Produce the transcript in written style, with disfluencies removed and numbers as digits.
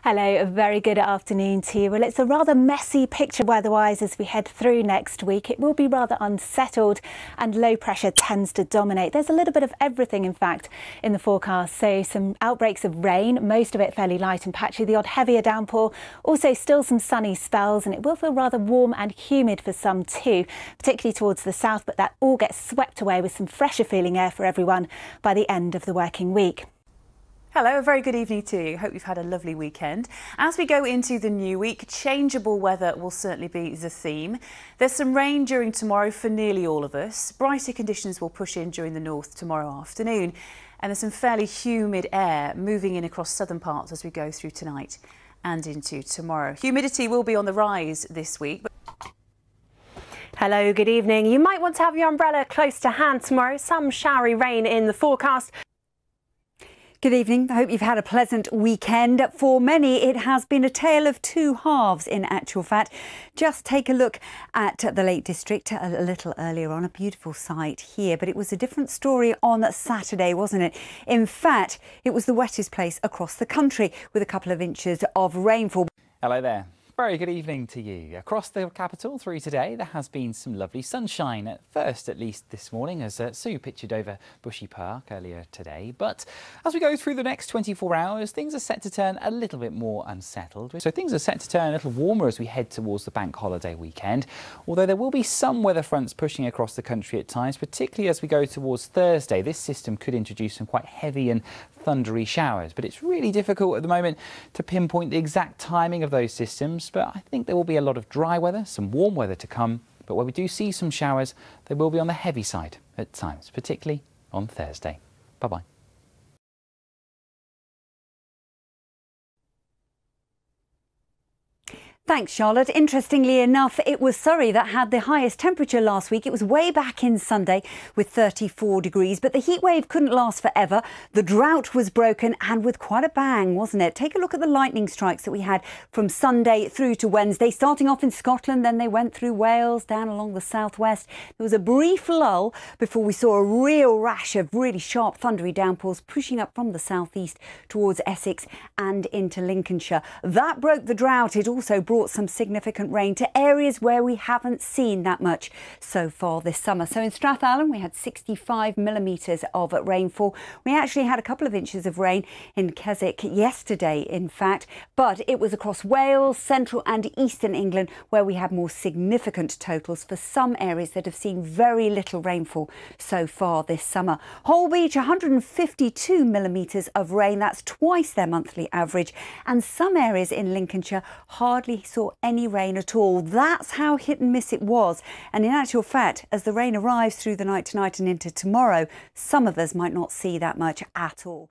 Hello, a very good afternoon to you. Well, it's a rather messy picture weather-wise as we head through next week. It will be rather unsettled and low pressure tends to dominate. There's a little bit of everything, in fact, in the forecast. So some outbreaks of rain, most of it fairly light and patchy, the odd heavier downpour. Also still some sunny spells, and it will feel rather warm and humid for some too, particularly towards the south. But that all gets swept away with some fresher feeling air for everyone by the end of the working week. Hello, a very good evening to you. Hope you've had a lovely weekend. As we go into the new week, changeable weather will certainly be the theme. There's some rain during tomorrow for nearly all of us. Brighter conditions will push in during the north tomorrow afternoon. And there's some fairly humid air moving in across southern parts as we go through tonight and into tomorrow. Humidity will be on the rise this week. Hello, good evening. You might want to have your umbrella close to hand tomorrow. Some showery rain in the forecast. Good evening. I hope you've had a pleasant weekend. For many, it has been a tale of two halves in actual fact. Just take a look at the Lake District a little earlier on. A beautiful sight here, but it was a different story on Saturday, wasn't it? In fact, it was the wettest place across the country with a couple of inches of rainfall. Hello there. Very good evening to you. Across the capital through today, there has been some lovely sunshine at first, at least this morning, as Sue pictured over Bushy Park earlier today. But as we go through the next 24 hours, things are set to turn a little bit more unsettled. So things are set to turn a little warmer as we head towards the bank holiday weekend, although there will be some weather fronts pushing across the country at times, particularly as we go towards Thursday. This system could introduce some quite heavy and thundery showers, but it's really difficult at the moment to pinpoint the exact timing of those systems. But I think there will be a lot of dry weather, some warm weather to come. But where we do see some showers, they will be on the heavy side at times, particularly on Thursday. Bye-bye. Thanks, Charlotte. Interestingly enough, it was Surrey that had the highest temperature last week. It was way back in Sunday with 34 degrees, but the heat wave couldn't last forever. The drought was broken and with quite a bang, wasn't it? Take a look at the lightning strikes that we had from Sunday through to Wednesday, starting off in Scotland, then they went through Wales, down along the southwest. There was a brief lull before we saw a real rash of really sharp thundery downpours pushing up from the southeast towards Essex and into Lincolnshire. That broke the drought. It also brought some significant rain to areas where we haven't seen that much so far this summer. So in Strathallan we had 65 millimetres of rainfall. We actually had a couple of inches of rain in Keswick yesterday, in fact, but it was across Wales, central and eastern England where we had more significant totals for some areas that have seen very little rainfall so far this summer. Holbeach, 152 millimetres of rain. That's twice their monthly average, and some areas in Lincolnshire hardly saw any rain at all. That's how hit and miss it was. And in actual fact, as the rain arrives through the night tonight and into tomorrow, some of us might not see that much at all.